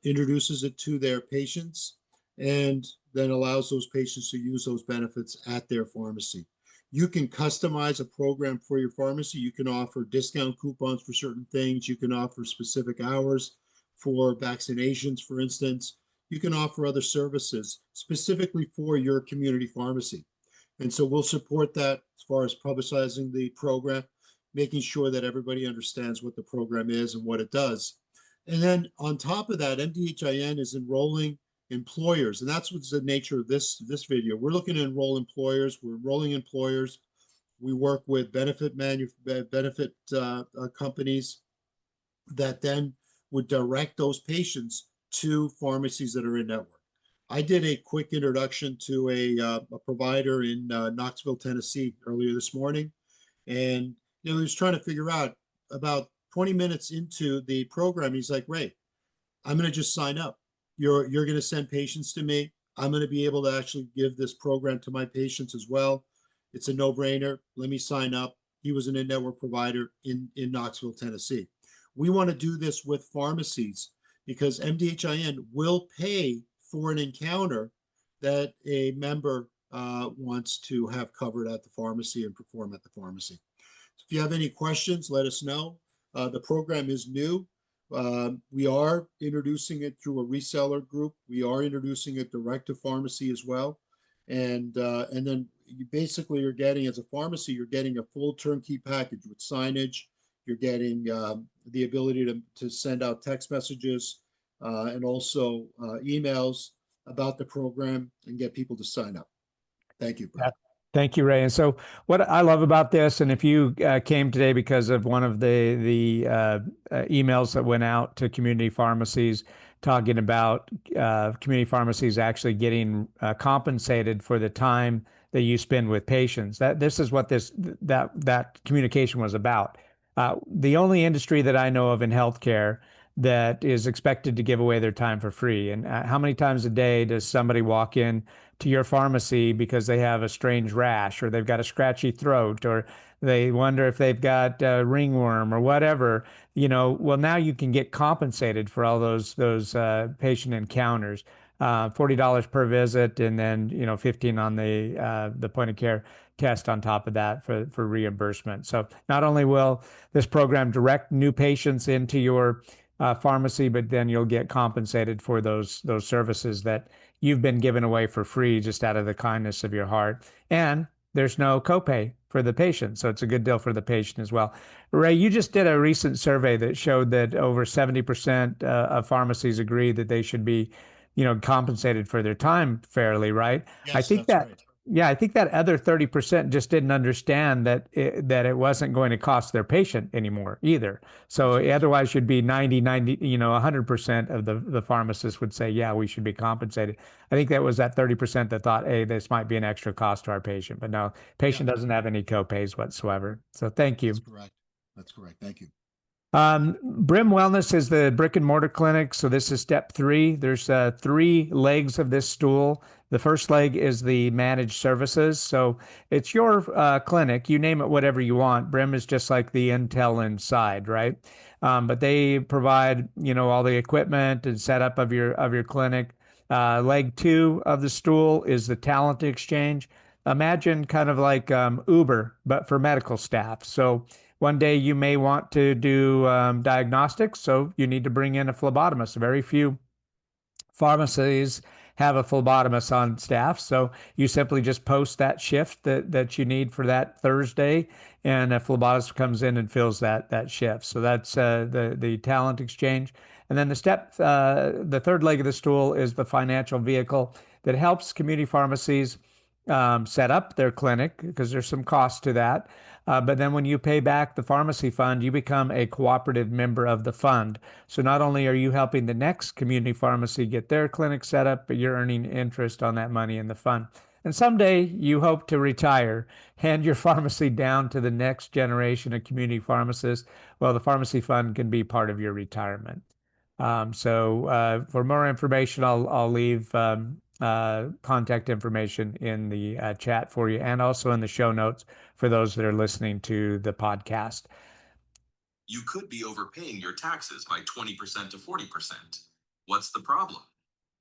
introduces it to their patients, and then allows those patients to use those benefits at their pharmacy. You can customize a program for your pharmacy. You can offer discount coupons for certain things. You can offer specific hours for vaccinations, for instance. You can offer other services specifically for your community pharmacy. And so we'll support that as far as publicizing the program, making sure that everybody understands what the program is and what it does. And then on top of that, MDHIN is enrolling employers, and that's what's the nature of this video. We're looking to enroll employers. We're enrolling employers. We work with benefit companies that then would direct those patients to pharmacies that are in network. I did a quick introduction to a provider in Knoxville, Tennessee earlier this morning, and he was trying to figure out about 20 minutes into the program. He's like, "Ray, I'm going to just sign up. You're going to send patients to me. I'm going to be able to actually give this program to my patients as well. It's a no-brainer. Let me sign up." He was an in-network provider in Knoxville, Tennessee. We want to do this with pharmacies because MDHIN will pay for an encounter that a member wants to have covered at the pharmacy and perform at the pharmacy. So if you have any questions, let us know. The program is new. We are introducing it through a reseller group. We are introducing it direct to pharmacy as well. And then you basically are getting, as a pharmacy, you're getting a full turnkey package with signage. You're getting the ability to send out text messages and also emails about the program and get people to sign up. Thank you, Brad. Thank you, Ray. And so what I love about this, and if you came today because of one of the emails that went out to community pharmacies talking about community pharmacies actually getting compensated for the time that you spend with patients, this is what that communication was about. The only industry that I know of in healthcare that is expected to give away their time for free. And how many times a day does somebody walk in to your pharmacy because they have a strange rash or they've got a scratchy throat or they wonder if they've got ringworm or whatever? Well, now you can get compensated for all those patient encounters. $40 per visit, and then $15 on the point of care test on top of that for reimbursement. So not only will this program direct new patients into your pharmacy, but then you'll get compensated for those services that you've been given away for free just out of the kindness of your heart. And there's no copay for the patient, so it's a good deal for the patient as well. Ray, you just did a recent survey that showed that over 70% of pharmacies agree that they should be compensated for their time fairly, right? Yes, I think that's right. Yeah, I think that other 30% just didn't understand that it wasn't going to cost their patient anymore either. So otherwise you'd be 100% of the pharmacists would say, yeah, we should be compensated. I think that was that 30% that thought, hey, this might be an extra cost to our patient. But no, patient doesn't have any copays whatsoever. So thank you. That's correct. That's correct. Thank you. Brim Wellness is the brick and mortar clinic. So this is step 3. There's 3 legs of this stool. The first leg is the managed services. So it's your clinic. You name it whatever you want. Brim is just like the Intel inside, right? But they provide, all the equipment and setup of your clinic. Leg 2 of the stool is the talent exchange. Imagine kind of like Uber, but for medical staff. So one day you may want to do diagnostics, so you need to bring in a phlebotomist. Very few pharmacies have a phlebotomist on staff. So you simply just post that shift that you need for that Thursday, and a phlebotomist comes in and fills that shift. So that's the talent exchange. And then the third leg of the stool is the financial vehicle that helps community pharmacies set up their clinic, because there's some cost to that. But then when you pay back the pharmacy fund, you become a cooperative member of the fund. So not only are you helping the next community pharmacy get their clinic set up, but you're earning interest on that money in the fund. And someday you hope to retire, hand your pharmacy down to the next generation of community pharmacists. Well, the pharmacy fund can be part of your retirement. So for more information, I'll leave contact information in the chat for you, and also in the show notes for those that are listening to the podcast. You could be overpaying your taxes by 20% to 40%. What's the problem?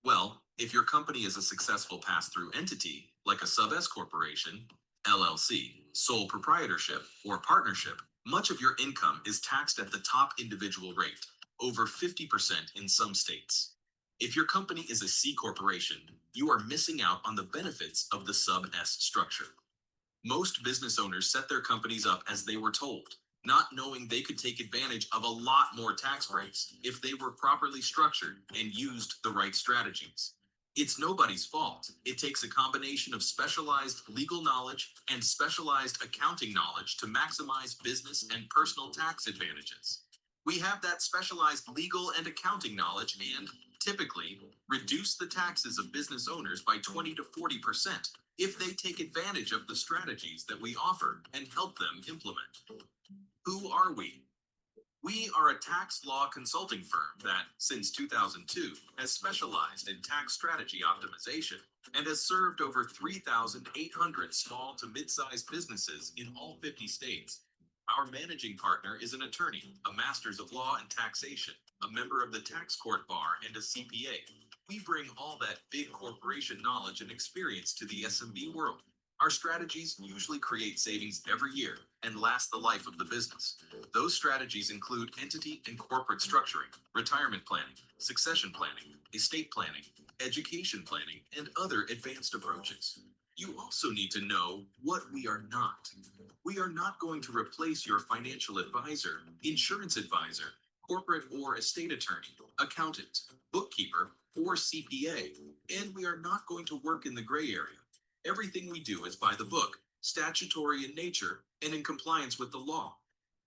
Well, if your company is a successful pass-through entity, like a sub-S corporation, LLC, sole proprietorship, or partnership, much of your income is taxed at the top individual rate, over 50% in some states. If your company is a C corporation, you are missing out on the benefits of the sub-S structure. Most business owners set their companies up as they were told, not knowing they could take advantage of a lot more tax breaks if they were properly structured and used the right strategies. It's nobody's fault. It takes a combination of specialized legal knowledge and specialized accounting knowledge to maximize business and personal tax advantages. We have that specialized legal and accounting knowledge and, typically, reduce the taxes of business owners by 20 to 40% if they take advantage of the strategies that we offer and help them implement. Who are we? We are a tax law consulting firm that, since 2002, has specialized in tax strategy optimization and has served over 3,800 small to mid-sized businesses in all 50 states. Our managing partner is an attorney, a master's of law and taxation, a member of the tax court bar, and a CPA. We bring all that big corporation knowledge and experience to the SMB world. Our strategies usually create savings every year and last the life of the business. Those strategies include entity and corporate structuring, retirement planning, succession planning, estate planning, education planning, and other advanced approaches. You also need to know what we are not. We are not going to replace your financial advisor, insurance advisor, corporate or estate attorney, accountant, bookkeeper, or CPA, and we are not going to work in the gray area. Everything we do is by the book, statutory in nature, and in compliance with the law.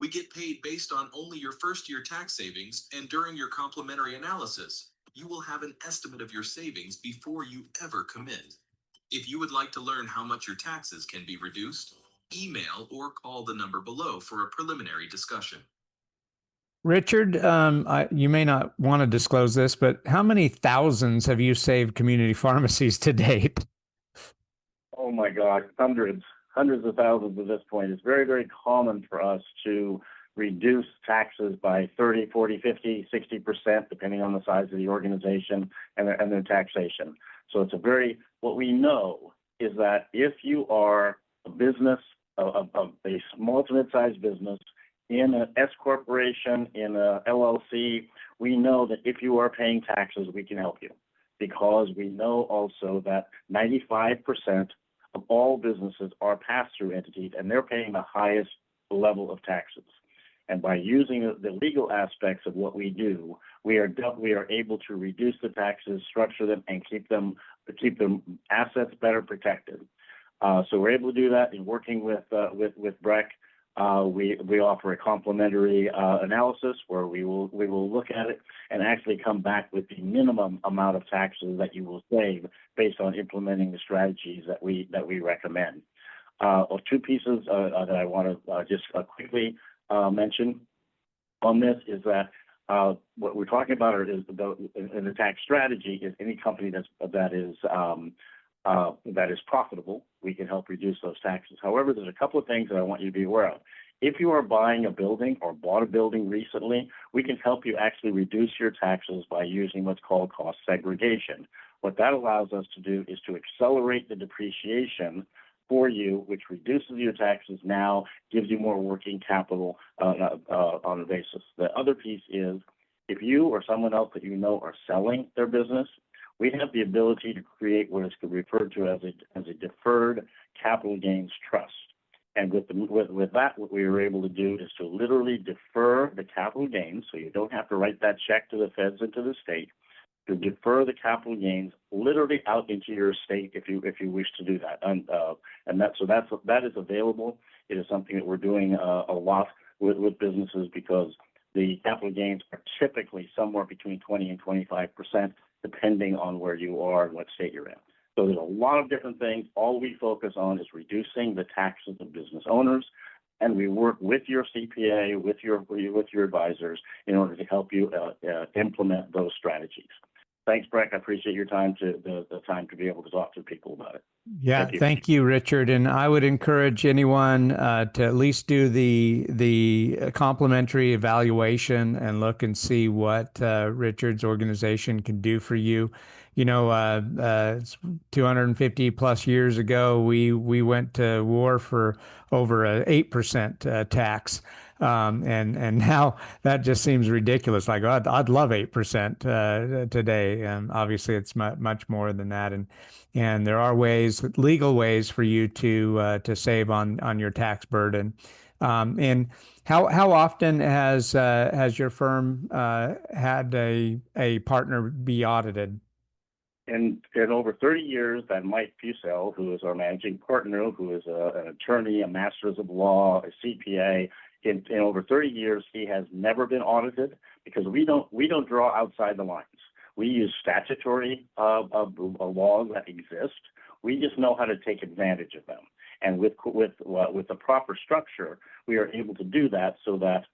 We get paid based on only your first-year tax savings, and during your complementary analysis, you will have an estimate of your savings before you ever commit. If you would like to learn how much your taxes can be reduced, email or call the number below for a preliminary discussion. Richard, you may not want to disclose this, but how many thousands have you saved community pharmacies to date? Oh my gosh, hundreds of thousands at this point. It's very, very common for us to reduce taxes by 30, 40, 50, 60%, depending on the size of the organization and their taxation. So it's what we know is that if you are a business, a small to mid-sized business, in an S corporation, in a LLC, we know that if you are paying taxes, we can help you, because we know also that 95% of all businesses are pass-through entities, and they're paying the highest level of taxes. And by using the legal aspects of what we do, we are able to reduce the taxes, structure them, and keep them assets better protected. So we're able to do that in working with Breck. We offer a complimentary analysis where we will look at it and actually come back with the minimum amount of taxes that you will save based on implementing the strategies that we recommend. Two pieces that I want to just quickly mention on this is that what we're talking about is in the tax strategy is any company that is profitable. We can help reduce those taxes. However, there's a couple of things that I want you to be aware of. If you are buying a building or bought a building recently, we can help you actually reduce your taxes by using what's called cost segregation. What that allows us to do is to accelerate the depreciation for you, which reduces your taxes now, gives you more working capital on a basis. The other piece is if you or someone else that you know are selling their business, We have the ability to create what is referred to as a deferred capital gains trust. And with that, what we were able to do is to literally defer the capital gains, so you don't have to write that check to the feds and to the state, to defer the capital gains literally out into your estate if you wish to do that. And that is available. It is something that we're doing a lot with businesses, because the capital gains are typically somewhere between 20 and 25%, depending on where you are and what state you're in. So there's a lot of different things. All we focus on is reducing the taxes of business owners, and we work with your CPA, with your advisors, in order to help you implement those strategies. Thanks, Breck. I appreciate your time the time to be able to talk to people about it. Yeah, thank you, Richard. And I would encourage anyone to at least do the complimentary evaluation and look and see what Richard's organization can do for you. You know, 250 plus years ago, we went to war for over an 8% tax. And now that just seems ridiculous. Like, I'd love 8% today. And obviously it's much more than that. And there are ways, legal ways for you to save on your tax burden. And how often has your firm had a partner be audited? In over 30 years, that Mike Fussell, who is our managing partner, who is an attorney, a master's of law, a CPA, in over 30 years, he has never been audited, because we don't draw outside the lines. We use statutory laws that exist. We just know how to take advantage of them. And with the proper structure, we are able to do that so that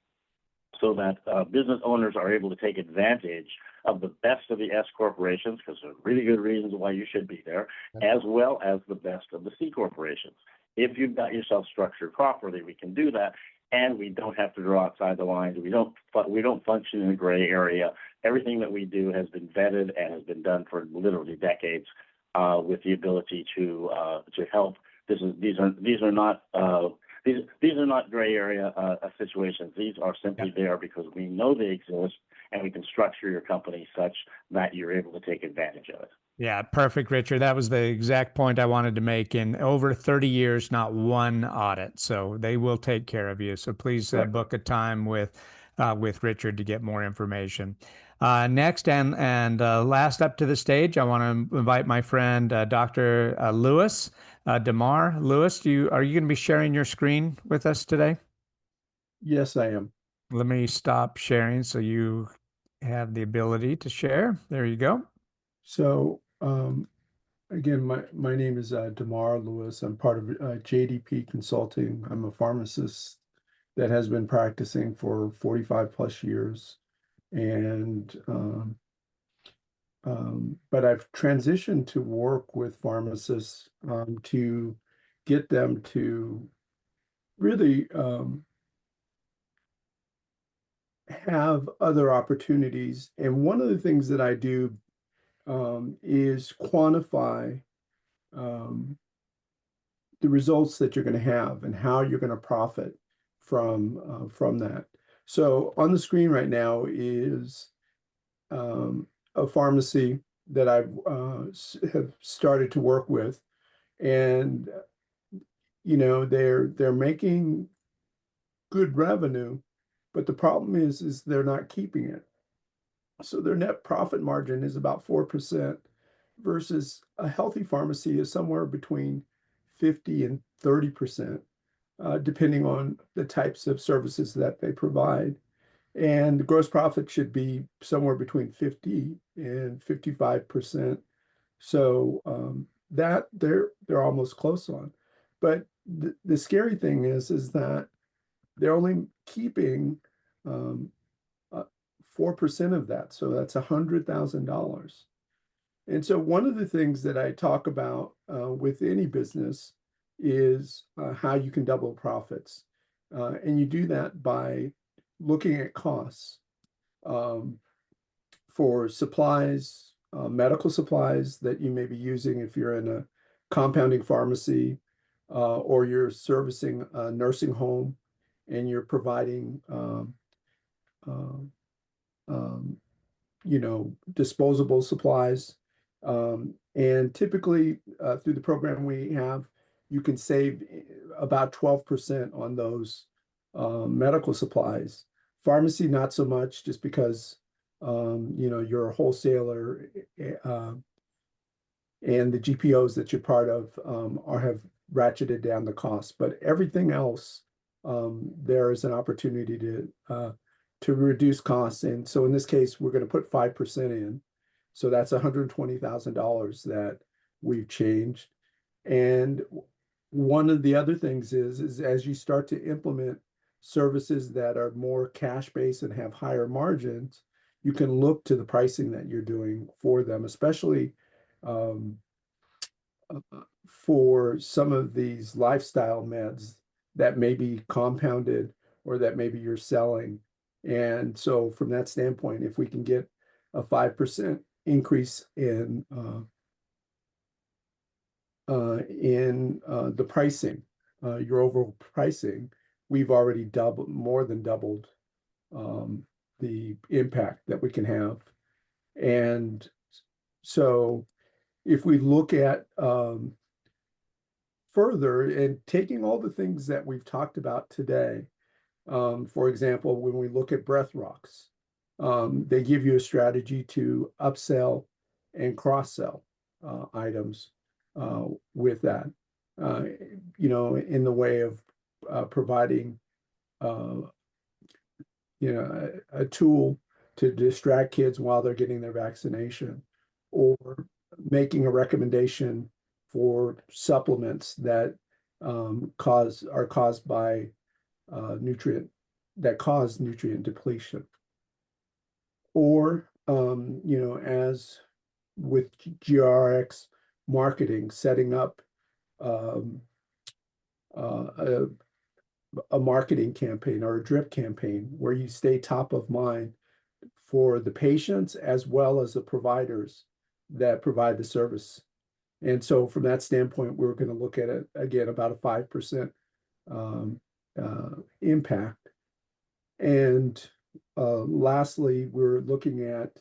business owners are able to take advantage of the best of the S corporations, because there are really good reasons why you should be there, as well as the best of the C corporations. If you've got yourself structured properly, we can do that, and we don't have to draw outside the lines. We don't function in a gray area. Everything that we do has been vetted and has been done for literally decades, with the ability to help. These are not gray area situations. These are simply there because we know they exist, and we can structure your company such that you're able to take advantage of it. Yeah, perfect, Richard. That was the exact point I wanted to make. In over 30 years, not one audit. So they will take care of you. So please book a time with Richard to get more information. Next and last up to the stage, I want to invite my friend, Dr. Lewis Demar. Lewis, are you going to be sharing your screen with us today? Yes, I am. Let me stop sharing so you have the ability to share. There you go. So again, my name is Demar Lewis. I'm part of JDP Consulting. I'm a pharmacist that has been practicing for 45 plus years. And but I've transitioned to work with pharmacists to get them to really have other opportunities. And one of the things that I do is quantify the results that you're going to have and how you're going to profit from that. So on the screen right now is a pharmacy that I have started to work with, and you know they're making good revenue, but the problem is they're not keeping it. So their net profit margin is about 4%, versus a healthy pharmacy is somewhere between 50 and 30%, depending on the types of services that they provide. And the gross profit should be somewhere between 50 and 55%. So that they're almost close on. But the scary thing is that they're only keeping 4% of that. So that's $100,000. And so one of the things that I talk about with any business is how you can double profits. And you do that by looking at costs for supplies, medical supplies that you may be using if you're in a compounding pharmacy, or you're servicing a nursing home and you're providing you know, disposable supplies. And typically, through the program we have, you can save about 12% on those medical supplies. Pharmacy, not so much, just because you're a wholesaler, and the GPOs that you're part of have ratcheted down the cost. But everything else, there is an opportunity to reduce costs. And so in this case, we're going to put 5% in. So that's $120,000 that we've changed. And one of the other things is as you start to implement services that are more cash-based and have higher margins, you can look to the pricing that you're doing for them, especially for some of these lifestyle meds that may be compounded or that maybe you're selling. And so from that standpoint, if we can get a 5% increase in the pricing, your overall pricing, we've already more than doubled the impact that we can have. And so if we look at further and taking all the things that we've talked about today, for example, when we look at BreathRx, they give you a strategy to upsell and cross-sell items with that, in the way of providing, a tool to distract kids while they're getting their vaccination, or making a recommendation for supplements that are caused by nutrient depletion. Or, as with GermsRx marketing, setting up a marketing campaign or a drip campaign where you stay top of mind for the patients as well as the providers that provide the service. And so from that standpoint, we're going to look at it again, about a 5% impact. And lastly, we're looking at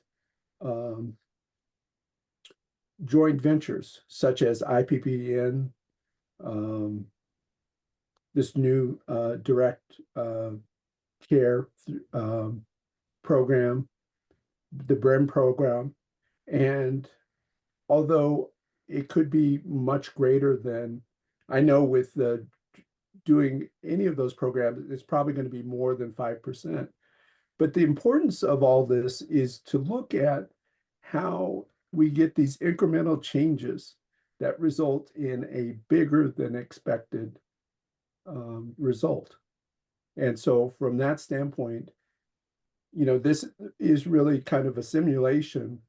joint ventures such as IPPN, this new direct care program, the BREM program. And although it could be much greater than, I know with doing any of those programs, it's probably going to be more than 5%. But the importance of all this is to look at how we get these incremental changes that result in a bigger than expected result. And so from that standpoint, this is really kind of a simulation.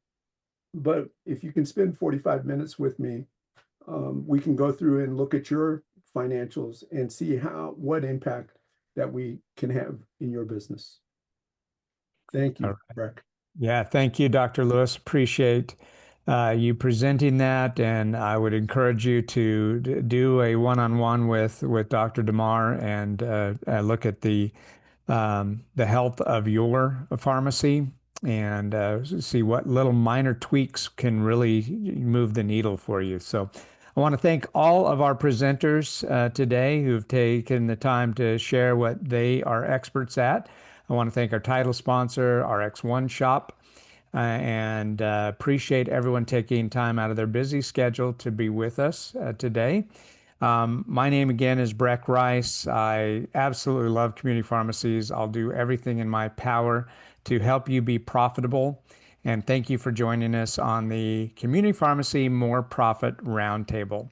But if you can spend 45 minutes with me, we can go through and look at your financials and see what impact that we can have in your business. Thank you, Breck. Yeah, thank you, Dr. Lewis. Appreciate you presenting that, and I would encourage you to do a one-on-one with Dr. Demar and look at the health of your pharmacy and see what little minor tweaks can really move the needle for you. So I want to thank all of our presenters today who've taken the time to share what they are experts at. I want to thank our title sponsor, OneShop, and appreciate everyone taking time out of their busy schedule to be with us today. My name again is Breck Rice. I absolutely love community pharmacies. I'll do everything in my power to help you be profitable. And thank you for joining us on the Community Pharmacy More Profit Roundtable.